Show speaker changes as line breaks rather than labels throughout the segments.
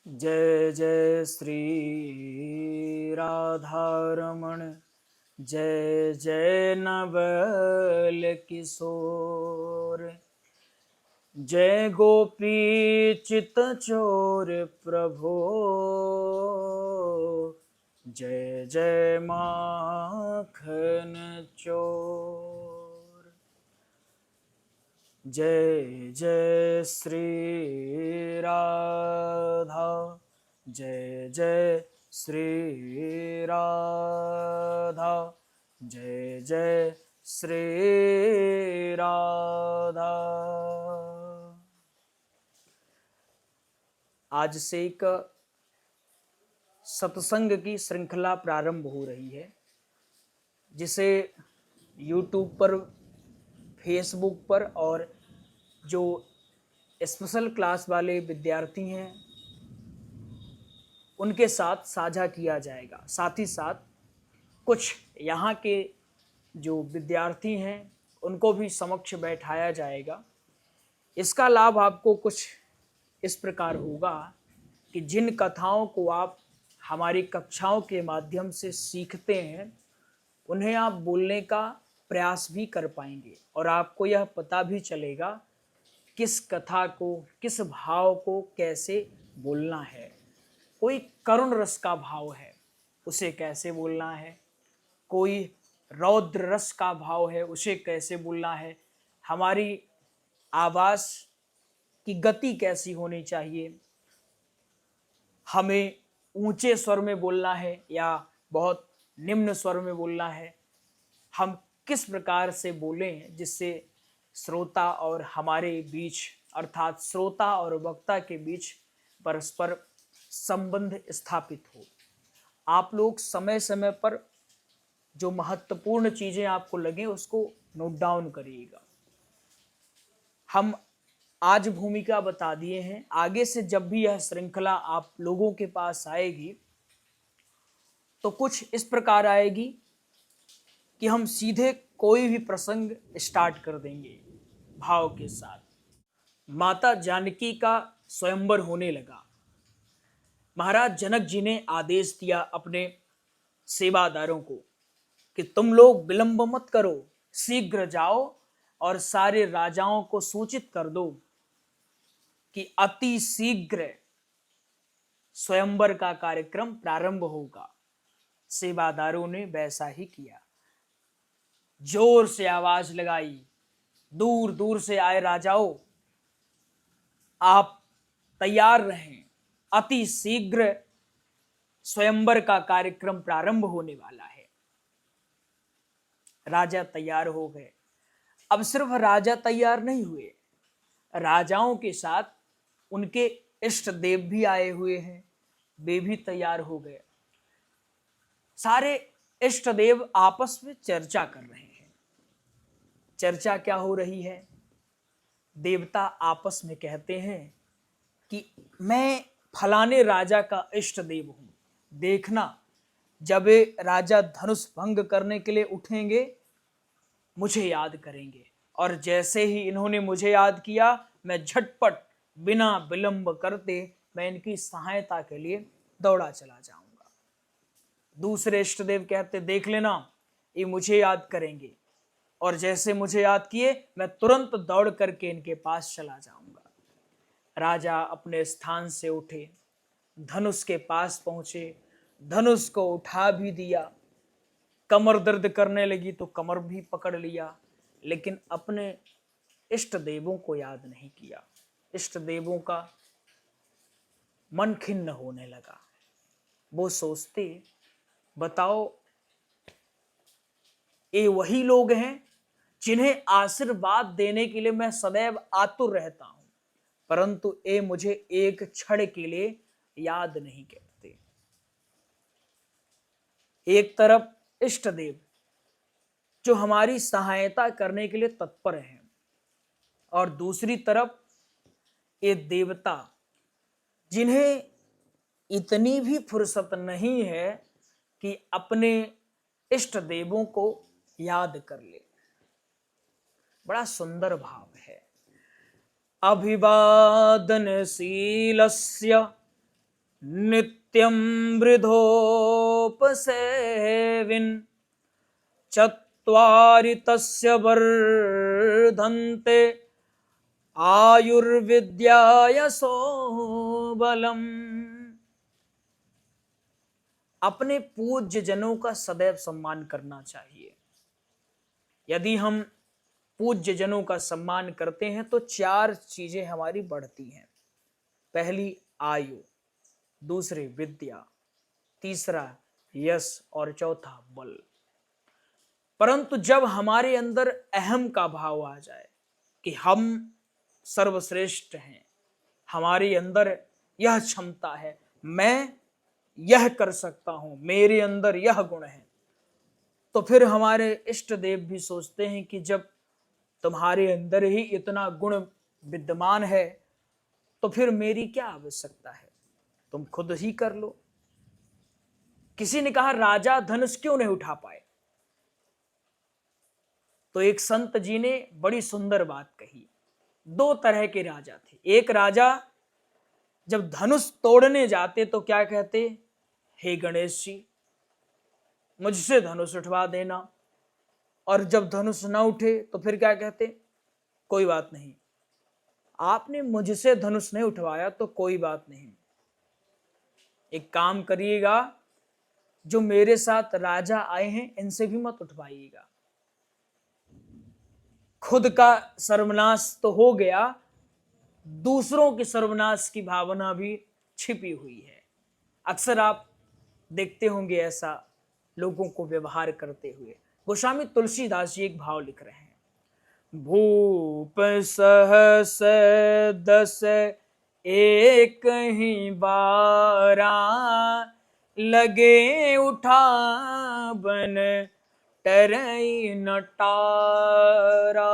जय जय श्री राधारमण, जय जय नवल किशोर, जय गोपी चित चोर प्रभो, जय जय माखन चोर। जय जय श्री राधा, जय जय श्री राधा, जय जय श्री राधा। आज से एक सत्संग की श्रृंखला प्रारंभ हो रही है, जिसे YouTube पर, फेसबुक पर और जो स्पेशल क्लास वाले विद्यार्थी हैं उनके साथ साझा किया जाएगा। साथ ही साथ कुछ यहाँ के जो विद्यार्थी हैं उनको भी समक्ष बैठाया जाएगा। इसका लाभ आपको कुछ इस प्रकार होगा कि जिन कथाओं को आप हमारी कक्षाओं के माध्यम से सीखते हैं उन्हें आप बोलने का प्रयास भी कर पाएंगे और आपको यह पता भी चलेगा किस कथा को, किस भाव को कैसे बोलना है। कोई करुण रस का भाव है उसे कैसे बोलना है, कोई रौद्र रस का भाव है उसे कैसे बोलना है, हमारी आवाज़ की गति कैसी होनी चाहिए, हमें ऊंचे स्वर में बोलना है या बहुत निम्न स्वर में बोलना है, हम किस प्रकार से बोलें जिससे श्रोता और हमारे बीच अर्थात श्रोता और वक्ता के बीच परस्पर संबंध स्थापित हो। आप लोग समय समय पर जो महत्वपूर्ण चीज़ें आपको लगे उसको नोट डाउन करिएगा। हम आज भूमिका बता दिए हैं, आगे से जब भी यह श्रृंखला आप लोगों के पास आएगी तो कुछ इस प्रकार आएगी कि हम सीधे कोई भी प्रसंग स्टार्ट कर देंगे भाव के साथ। माता जानकी का स्वयंवर होने लगा। महाराज जनक जी ने आदेश दिया अपने सेवादारों को कि तुम लोग विलंब मत करो, शीघ्र जाओ और सारे राजाओं को सूचित कर दो कि अति शीघ्र स्वयंवर का कार्यक्रम प्रारंभ होगा। सेवादारों ने वैसा ही किया, जोर से आवाज लगाई, दूर दूर से आए राजाओं आप तैयार रहें, अति शीघ्र स्वयंवर का कार्यक्रम प्रारंभ होने वाला है। राजा तैयार हो गए। अब सिर्फ राजा तैयार नहीं हुए, राजाओं के साथ उनके इष्ट देव भी आए हुए हैं, वे भी तैयार हो गए। सारे इष्ट देव आपस में चर्चा कर रहे हैं। चर्चा क्या हो रही है? देवता आपस में कहते हैं कि मैं फलाने राजा का इष्ट देव हूं, देखना जब ये राजा धनुष भंग करने के लिए उठेंगे मुझे याद करेंगे, और जैसे ही इन्होंने मुझे याद किया मैं झटपट बिना विलंब करते मैं इनकी सहायता के लिए दौड़ा चला जाऊंगा। दूसरे इष्टदेव कहते देख लेना ये मुझे याद करेंगे, और जैसे मुझे याद किए मैं तुरंत दौड़ करके इनके पास चला जाऊंगा। राजा अपने स्थान से उठे, धनुष के पास पहुंचे, धनुष को उठा भी दिया, कमर दर्द करने लगी तो कमर भी पकड़ लिया, लेकिन अपने इष्ट देवों को याद नहीं किया। इष्ट देवों का मन खिन्न होने लगा। वो सोचते बताओ ये वही लोग हैं जिन्हें आशीर्वाद देने के लिए मैं सदैव आतुर रहता हूं, परंतु ये मुझे एक क्षण के लिए याद नहीं करते। एक तरफ इष्ट देव जो हमारी सहायता करने के लिए तत्पर हैं, और दूसरी तरफ ये देवता जिन्हें इतनी भी फुर्सत नहीं है कि अपने इष्ट देवों को याद कर ले। बड़ा सुंदर भाव है। अभिवादनशीलस्य नित्यं वृद्धोपसेविन् चत्वारि तस्य वर्धन्ते आयुर्विद्यायसो बलम्। अपने पूज्य जनों का सदैव सम्मान करना चाहिए। यदि हम पूज्य जनों का सम्मान करते हैं तो 4 चीजें हमारी बढ़ती हैं। पहली आयु, दूसरी विद्या, तीसरा यश और चौथा बल। परंतु जब हमारे अंदर अहम का भाव आ जाए कि हम सर्वश्रेष्ठ हैं, हमारे अंदर यह क्षमता है, मैं यह कर सकता हूं, मेरे अंदर यह गुण है, तो फिर हमारे इष्ट देव भी सोचते हैं कि जब तुम्हारे अंदर ही इतना गुण विद्यमान है तो फिर मेरी क्या आवश्यकता है, तुम खुद ही कर लो। किसी ने कहा राजा धनुष क्यों नहीं उठा पाए, तो एक संत जी ने बड़ी सुंदर बात कही। 2 तरह के राजा थे। एक राजा जब धनुष तोड़ने जाते तो क्या कहते, हे गणेश जी मुझसे धनुष उठवा देना, और जब धनुष न उठे तो फिर क्या कहते, कोई बात नहीं, आपने मुझसे धनुष नहीं उठवाया तो कोई बात नहीं, एक काम करिएगा, जो मेरे साथ राजा आए हैं इनसे भी मत उठवाइएगा। खुद का सर्वनाश तो हो गया, दूसरों के सर्वनाश की भावना भी छिपी हुई है। अक्सर आप देखते होंगे ऐसा लोगों को व्यवहार करते हुए। गोस्वामी तुलसीदास जी एक भाव लिख रहे हैं, भूप सहस 10 एक ही बारा, लगे उठावन टरई नटारा।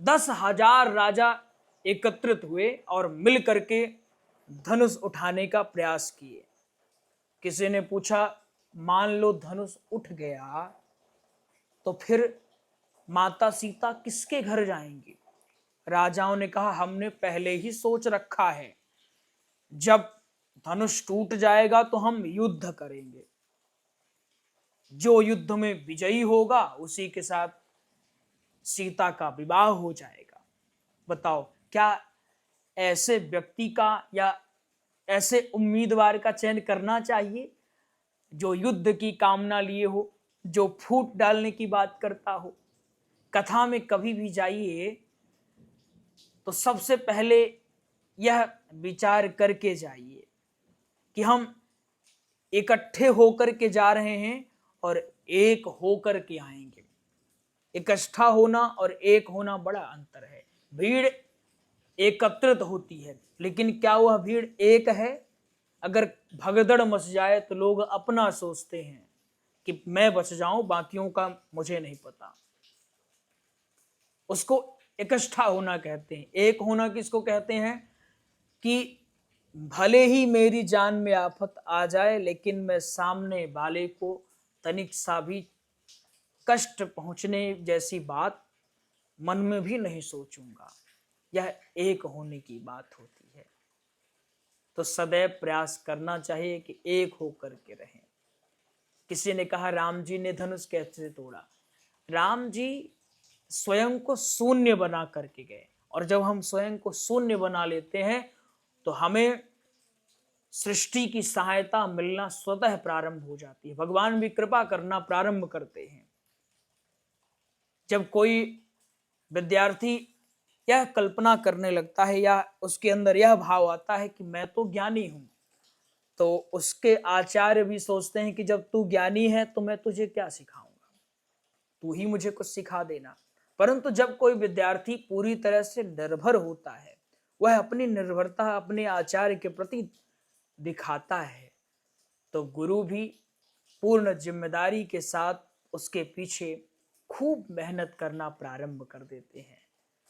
10,000 राजा एकत्रित हुए और मिल करके धनुष उठाने का प्रयास किए। किसी ने पूछा मान लो धनुष उठ गया तो फिर माता सीता किसके घर जाएंगी। राजाओं ने कहा हमने पहले ही सोच रखा है, जब धनुष टूट जाएगा तो हम युद्ध करेंगे, जो युद्ध में विजयी होगा उसी के साथ सीता का विवाह हो जाएगा। बताओ क्या ऐसे व्यक्ति का या ऐसे उम्मीदवार का चयन करना चाहिए जो युद्ध की कामना लिए हो, जो फूट डालने की बात करता हो। कथा में कभी भी जाइए तो सबसे पहले यह विचार करके जाइए कि हम इकट्ठे होकर के जा रहे हैं और एक होकर के आएंगे। इकट्ठा होना और एक होना बड़ा अंतर है। भीड़ एकत्रित होती है लेकिन क्या वह भीड़ एक है। अगर भगदड़ मच जाए तो लोग अपना सोचते हैं कि मैं बच जाऊं, बाकियों का मुझे नहीं पता। उसको इकट्ठा होना कहते हैं। एक होना किसको कहते हैं कि भले ही मेरी जान में आफत आ जाए लेकिन मैं सामने वाले को तनिक सा भी कष्ट पहुंचने जैसी बात मन में भी नहीं सोचूंगा। यह एक होने की बात होती है। तो सदैव प्रयास करना चाहिए कि एक होकर के रहें। किसी ने कहा राम जी ने धनुष कैसे तोड़ा। राम जी स्वयं को शून्य बना करके गए, और जब हम स्वयं को शून्य बना लेते हैं तो हमें सृष्टि की सहायता मिलना स्वतः प्रारंभ हो जाती है। भगवान भी कृपा करना प्रारंभ करते हैं। जब कोई विद्यार्थी यह कल्पना करने लगता है या उसके अंदर यह भाव आता है कि मैं तो ज्ञानी हूं, तो उसके आचार्य भी सोचते हैं कि जब तू ज्ञानी है तो मैं तुझे क्या सिखाऊंगा, तू ही मुझे कुछ सिखा देना। परंतु जब कोई विद्यार्थी पूरी तरह से निर्भर होता है, वह अपनी निर्भरता अपने आचार्य के प्रति दिखाता है, तो गुरु भी पूर्ण जिम्मेदारी के साथ उसके पीछे खूब मेहनत करना प्रारंभ कर देते हैं।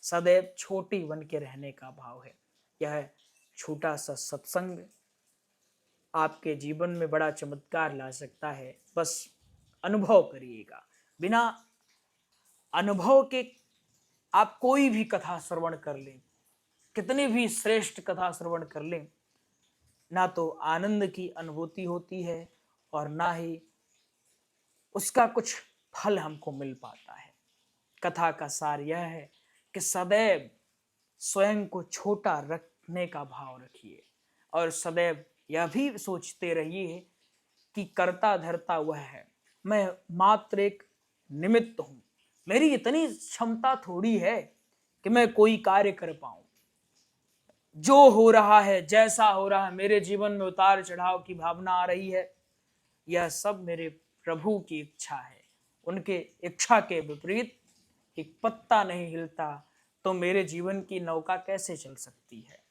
सदैव छोटी बन के रहने का भाव है। यह छोटा सा सत्संग आपके जीवन में बड़ा चमत्कार ला सकता है। बस अनुभव करिएगा। बिना अनुभव के आप कोई भी कथा श्रवण कर लें, कितनी भी श्रेष्ठ कथा श्रवण कर लें, ना तो आनंद की अनुभूति होती है और ना ही उसका कुछ फल हमको मिल पाता है। कथा का सार यह है कि सदैव स्वयं को छोटा रखने का भाव रखिए और सदैव यह भी सोचते रहिए कि कर्ता धर्ता वह है, मैं मात्र एक निमित्त हूं। मेरी इतनी क्षमता थोड़ी है कि मैं कोई कार्य कर पाऊं। जो हो रहा है, जैसा हो रहा है, मेरे जीवन में उतार चढ़ाव की भावना आ रही है, यह सब मेरे प्रभु की इच्छा है। उनके इच्छा के विपरीत एक पत्ता नहीं हिलता तो मेरे जीवन की नौका कैसे चल सकती है।